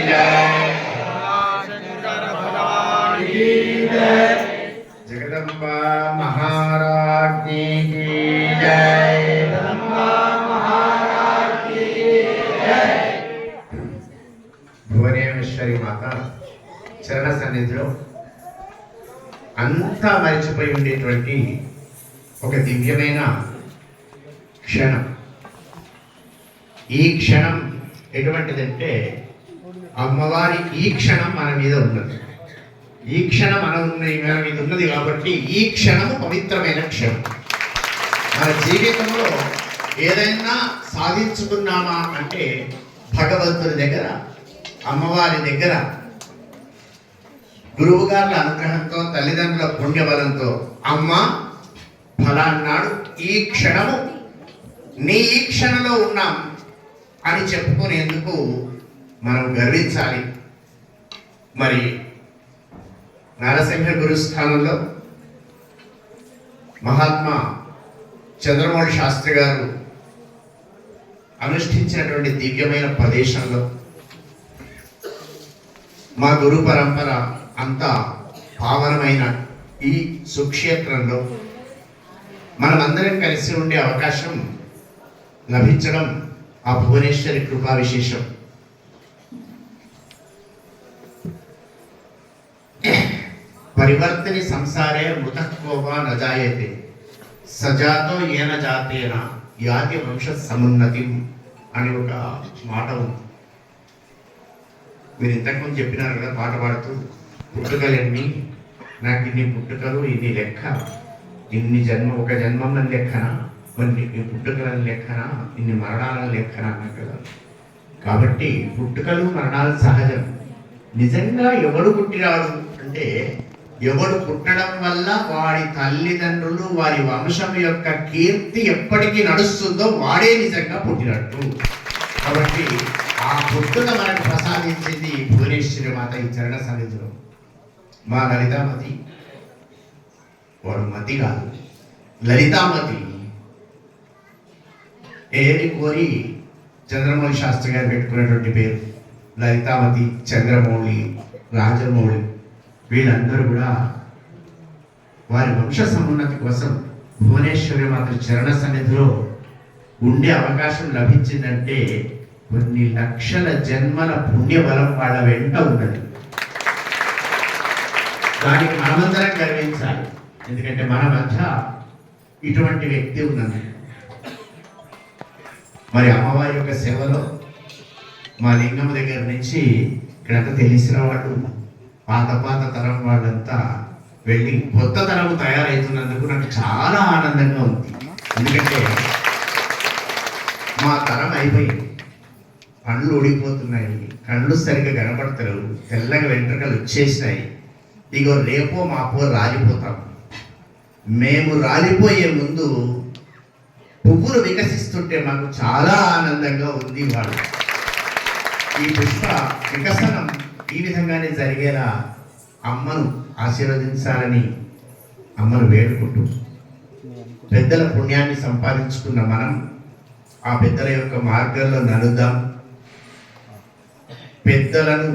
जय, शंकर भगवान की जय, जगदम्बा महारानी की जय, जगदम्बा महारानी की जय। భువనేశ్వరి మాత చరణ సన్నిధిలో అంతా మరిచిపోయి ఉండేటువంటి ఒక దివ్యమైన క్షణం. ఈ క్షణం ఎటువంటిదంటే అమ్మవారి ఈ క్షణం మన మీద ఉన్నది. ఈ క్షణం మన మీద ఉన్నది కాబట్టి ఈ క్షణము పవిత్రమైన క్షణం. మన జీవితంలో ఏదైనా సాధించుకున్నామా అంటే భగవంతుడి దగ్గర, అమ్మవారి దగ్గర, గురువు గారుల అనుగ్రహంతో, తల్లిదండ్రుల పుణ్యబలంతో అమ్మ ఫలాన్నాడు ఈ క్షణము నీ ఈ క్షణంలో ఉన్నాం అని చెప్పుకునేందుకు మనం గర్వించాలి. మరి నరసింహ గురుస్థానంలో మహాత్మా చంద్రమౌళి శాస్త్రి గారు అనుష్ఠించినటువంటి దివ్యమైన ప్రదేశంలో మా గురు పరంపర అంతా పావనమైన ఈ సుక్షేత్రంలో మనమందరం కలిసి ఉండే అవకాశం లభించడం ఆ భువనేశ్వరి కృపా విశేషం. పరివర్తని సంసారే మృతకోవా నజాయతే సజాతో ఏన జాతేన యాతి వంశ సమున్నతి అని ఒక మాట ఉంది. మీరు ఇంతకుముందు చెప్పినారు కదా పాట పాడుతూ, పుట్టుకలెన్ని, నాకు ఇన్ని పుట్టుకలు, ఇన్ని లెక్క, ఇన్ని జన్మ, ఒక జన్మం లెక్కనా, కొన్ని పుట్టుకలను లెక్కనా, ఇన్ని మరణాలను లెక్కనా అన్నారు కదా. కాబట్టి పుట్టుకలు మరణాలు సహజం. నిజంగా ఎవడు పుట్టినాడు అంటే, ఎవడు పుట్టడం వల్ల వాడి తల్లిదండ్రులు, వారి వంశం యొక్క కీర్తి ఎప్పటికీ నడుస్తుందో వాడే నిజంగా పుట్టినట్టు. కాబట్టి ఆ పుట్టుక మనకు ప్రసాదించింది భువనేశ్వరి మాత ఈ చరణ సన్నిధిలో. మా లలితామతి, వాడు మతి కాదు, లలితామతి. ఏది కోరి చంద్రమౌళి శాస్త్రి గారు పెట్టుకున్నటువంటి పేరు లలితామతి, చంద్రమౌళి, రాజమౌళి. వీళ్ళందరూ కూడా వారి వంశ సమున్నతి కోసం భువనేశ్వరి మాత చరణ సన్నిధిలో ఉండే అవకాశం లభించిందంటే కొన్ని లక్షల జన్మల పుణ్యబలం వాళ్ళ వెంట ఉన్నది. దానికి మనమందరం గర్వించాలి. ఎందుకంటే మన మధ్య ఇటువంటి వ్యక్తి ఉన్నది. మరి అమ్మవారి యొక్క సేవలో మా లింగం దగ్గర నుంచి ఇక్కడంతా తెలిసిన వాళ్ళు, పాత తరం వాళ్ళంతా వెళ్ళి కొత్త తరం తయారవుతున్నందుకు నాకు చాలా ఆనందంగా ఉంది. ఎందుకంటే మా తరం అయిపోయింది, పండ్లు ఊడిపోతున్నాయి, కళ్ళు సరిగ్గా కనపడతారు, తెల్లగా వెంట్రుకలు వచ్చేసినాయి. ఇగో రేపో మాపో రాలిపోతాం. మేము రాలిపోయే ముందు పువ్వులు వికసిస్తుంటే మాకు చాలా ఆనందంగా ఉంది. వాళ్ళు ఈ పుష్ప వికసనం ఈ విధంగానే జరిగేలా అమ్మను ఆశీర్వదించాలని అమ్మను వేడుకుంటూ, పెద్దల పుణ్యాన్ని సంపాదించుకున్న మనం ఆ పెద్దల యొక్క మార్గంలో నడుద్దాం. పెద్దలను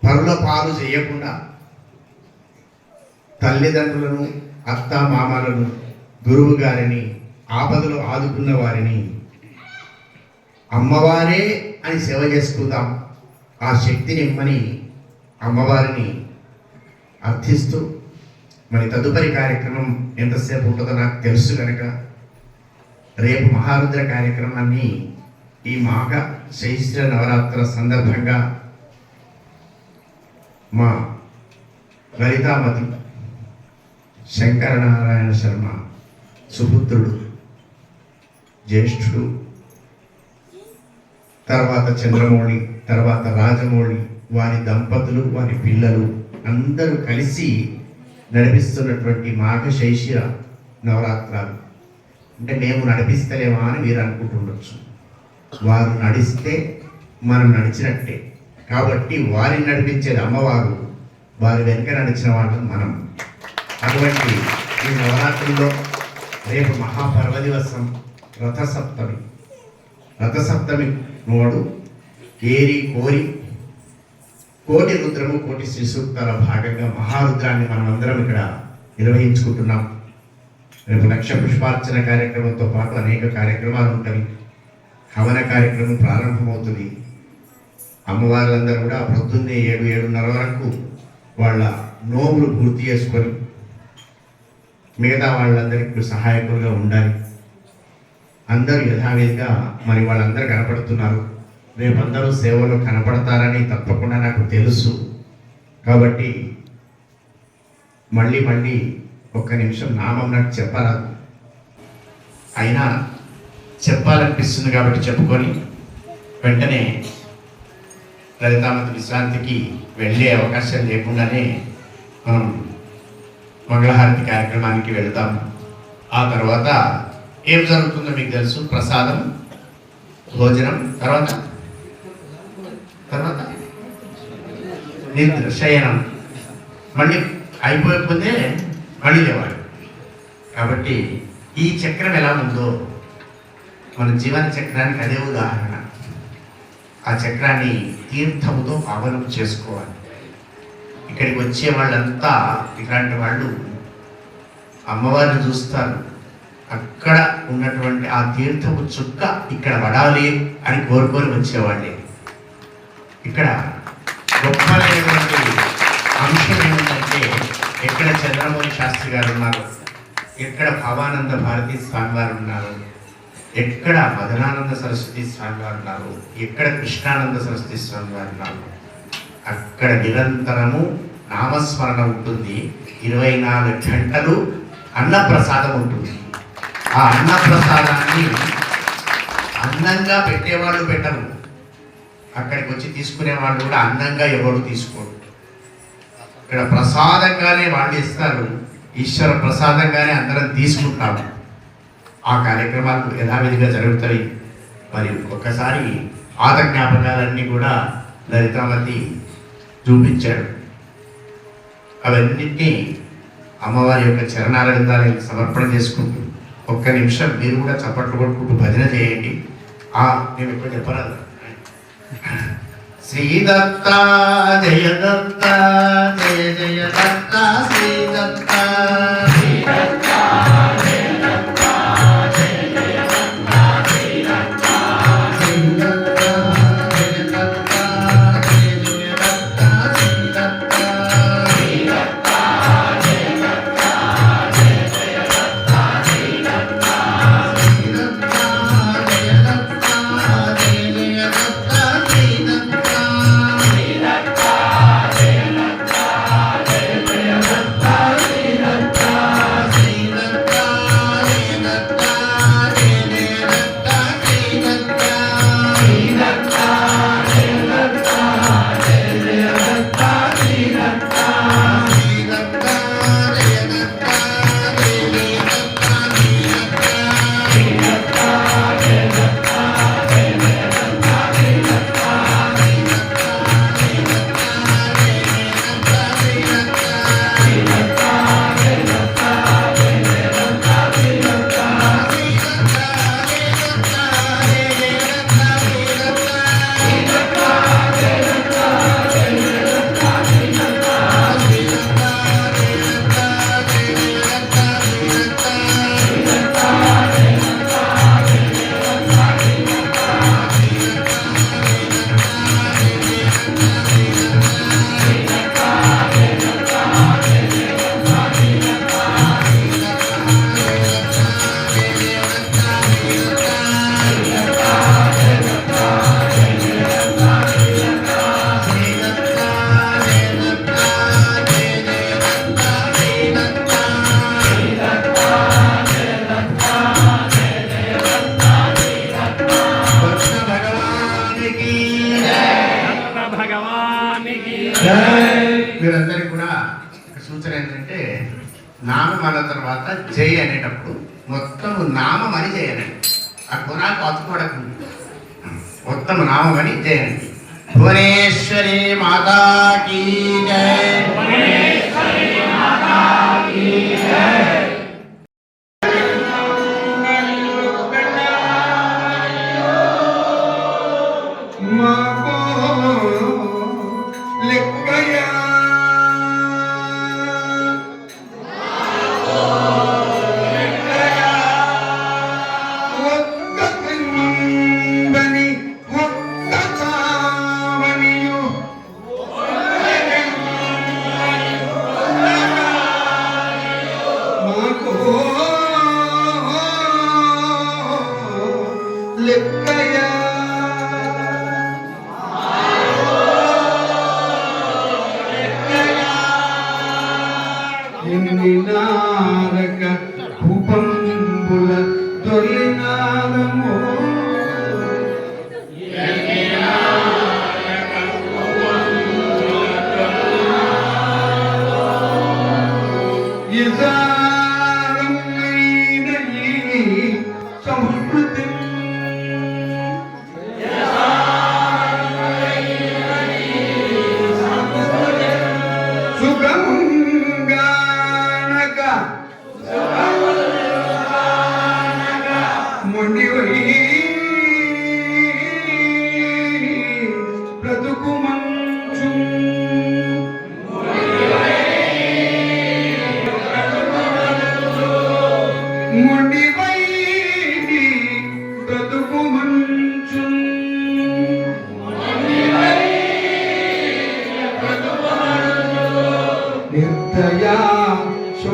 పరుల పాలు చేయకుండా తల్లిదండ్రులను, అత్త మామలను, గురువు గారిని, ఆపదలో ఆదుకున్న వారిని అమ్మవారే అని సేవ చేసుకుందాం. ఆ శక్తిని ఇమ్మని అమ్మవారిని అర్థిస్తూ, మరి తదుపరి కార్యక్రమం ఎంతసేపు ఉంటుందో నాకు తెలుసు కనుక రేపు మహారుద్ర కార్యక్రమాన్ని ఈ మాఘ శైశ్ర నవరాత్రుల సందర్భంగా మా లలితామతి శంకరనారాయణ శర్మ సుపుత్రుడు, జ్యేష్ఠుడు, తర్వాత చంద్రమౌళి, తర్వాత రాజమౌళి, వారి దంపతులు, వారి పిల్లలు అందరూ కలిసి నడిపిస్తున్నటువంటి మాఘ శైశిర నవరాత్రాలు. అంటే మేము నడిపిస్తలేమా అని మీరు అనుకుంటుండొచ్చు. వారు నడిస్తే మనం నడిచినట్టే. కాబట్టి వారిని నడిపించేది అమ్మవారు, వారి వెనుక నడిచిన వాళ్ళం మనం. అటువంటి ఈ నవరాత్రుల్లో రేపు మహాపర్వ దివసం రథసప్తమి. రథసప్తమి నోడు ఏరి కోరి కోటి రుద్రము కోటి శ్రీ సూక్తాల భాగంగా మహారుద్రాన్ని మనం అందరం ఇక్కడ నిర్వహించుకుంటున్నాం. రేపు లక్ష పుష్పార్చన కార్యక్రమంతో పాటు అనేక కార్యక్రమాలు ఉంటాయి. హవన కార్యక్రమం ప్రారంభమవుతుంది. అమ్మవార్లందరూ కూడా పొద్దున్నే 7-7:30 వరకు వాళ్ళ నోములు పూర్తి చేసుకొని మిగతా వాళ్ళందరికీ సహాయకులుగా ఉండాలి. అందరూ యథావిధిగా మరి వాళ్ళందరూ కనపడుతున్నారు. రేపు అందరూ సేవలో కనపడతారని తప్పకుండా నాకు తెలుసు. కాబట్టి మళ్ళీ ఒక్క నిమిషం నామం నాకు చెప్పరాదు, అయినా చెప్పాలనిపిస్తుంది కాబట్టి చెప్పుకొని వెంటనే లలితామతి విశ్రాంతికి వెళ్ళే అవకాశం లేకుండానే మనం మంగళహారతి కార్యక్రమానికి వెళ్తాం. ఆ తర్వాత ఏం జరుగుతుందో మీకు తెలుసు. ప్రసాదం, భోజనం, తర్వాత నిద్ర, శయనం. మళ్ళీ అయిపోకపోతే మళ్ళీ లేవాలి. కాబట్టి ఈ చక్రం ఎలా ఉందో మన జీవన చక్రానికి అదే ఉదాహరణ. ఆ చక్రాన్ని తీర్థముతో పావనం చేసుకోవాలి. ఇక్కడికి వచ్చే వాళ్ళంతా ఇలాంటి వాళ్ళు అమ్మవారిని చూస్తారు. అక్కడ ఉన్నటువంటి ఆ తీర్థము చుక్క ఇక్కడ పడాలి అని కోరుకొని వచ్చేవాళ్ళే. ఇక్కడ గొప్పమైనటువంటి అంశం ఏమిటంటే, ఎక్కడ చంద్రమౌళి శాస్త్రి గారు ఉన్నారు, ఎక్కడ భావానంద భారతీ స్వామి వారు ఉన్నారు, ఎక్కడ మదనానంద సరస్వతి స్వామి వారు ఉన్నారు, ఎక్కడ కృష్ణానంద సరస్వతి స్వామి వారు ఉన్నారు, అక్కడ నిరంతరము నామస్మరణ ఉంటుంది. 24 గంటలు అన్నప్రసాదం ఉంటుంది. ఆ అన్నప్రసాదాన్ని అందంగా పెట్టేవాళ్ళు పెట్టరు, అక్కడికి వచ్చి తీసుకునే వాళ్ళు కూడా అందంగా ఎవరు తీసుకోరు. ఇక్కడ ప్రసాదంగానే వాళ్ళు ఇస్తారు, ఈశ్వర ప్రసాదంగానే అందరం తీసుకుంటాము. ఆ కార్యక్రమాలు యథావిధిగా జరుగుతాయి. మరి ఒక్కసారి పాత జ్ఞాపకాలన్నీ కూడా లలితామతి చూపించాడు. అవన్నింటినీ అమ్మవారి యొక్క చరణాల విధానానికి సమర్పణ చేసుకుంటూ ఒక్క నిమిషం మీరు కూడా చప్పట్లు కొట్టుకుంటూ భజన చేయండి. నేను ఎక్కువ చెప్పరాదు. శ్రీదత్త జయ దత్త, జయ జయ దత్త శ్రీదత్త. మీరందరికీ కూడా సూచన ఏంటంటే, నామం అన్న తర్వాత జై అనేటప్పుడు మొత్తం నామం అని చేయాలి. ఆ గుణాలు అతుకోవడం మొత్తం నామం అని చేయండి. భువనేశ్వరి మాతా కీ జై. మా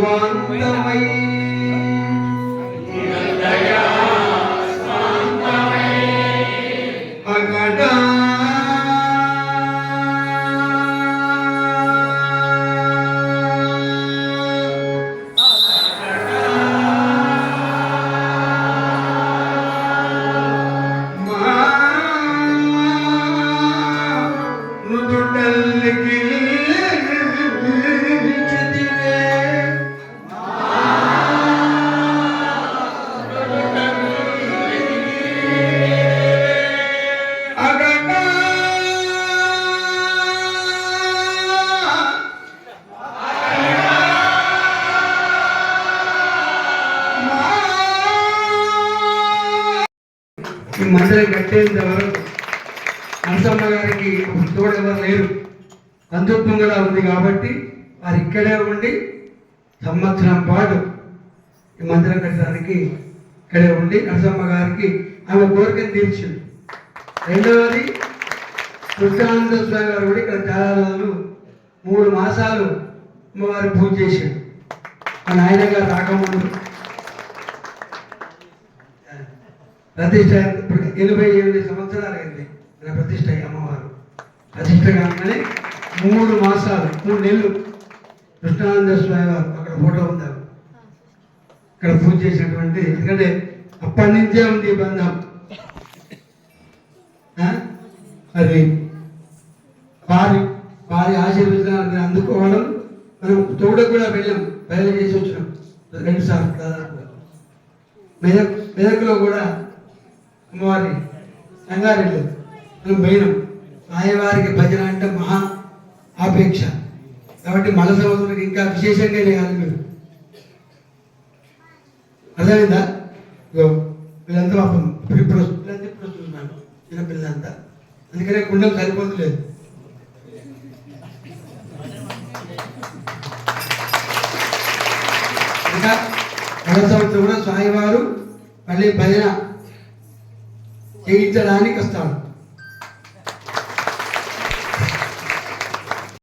స్వాంతమై అగడ ఈ మందిరం కట్టేంత వరకు నరసమ్మ గారికి తోడు ఎవరు లేరు, బంధుత్వం కూడా ఉంది కాబట్టి వారు ఇక్కడే ఉండి సంవత్సరం పాటు ఈ మందిరం కట్టడానికి ఇక్కడే ఉండి నరసమ్మ గారికి ఆమె కోరికను తీర్చింది. రెండవది కృష్ణానంద స్వామి గారు కూడా ఇక్కడ చాలా రోజులు 3 మాసాలు అమ్మవారి పూజ చేశాడు. మా నాయన గారు రాకముందు ప్రతిష్ట ఇప్పుడు 88 సంవత్సరాలు అయింది మన ప్రతిష్ట. అమ్మవారు ప్రతిష్ట కాగానే 3 మాసాలు 3 నెలలు కృష్ణానంద స్వామి గారు అక్కడ ఫోటో ఉంది, ఇక్కడ పూజ చేసినటువంటి. ఎందుకంటే అప్పటి నుంచే ఉంది ఈ బంధం. అది వారి ఆశీర్వచనాన్ని అందుకోవడం. మనం తోడకు కూడా వెళ్ళాం, బయలు చేసి వచ్చినాం 2 సార్లు దాదాపుగా. మెదక్లో కూడా అమ్మవారి సంగారెడ్డి మనం పోయినాం. ఆయవారికి భజన అంటే మహా ఆపేక్ష కాబట్టి మల సంవత్సరానికి ఇంకా విశేషంగా చేయాలి మీరు. అర్థమైందా? వీళ్ళంతా పాపం ఇప్పుడు చూస్తున్నాను చిన్నపిల్లలంతా, అందుకనే కుండలు సరిపోతులేదు. ఇంకా మల సంవత్సరం కూడా స్వామివారు మళ్ళీ భజన చేయించడానికి వస్తాడు.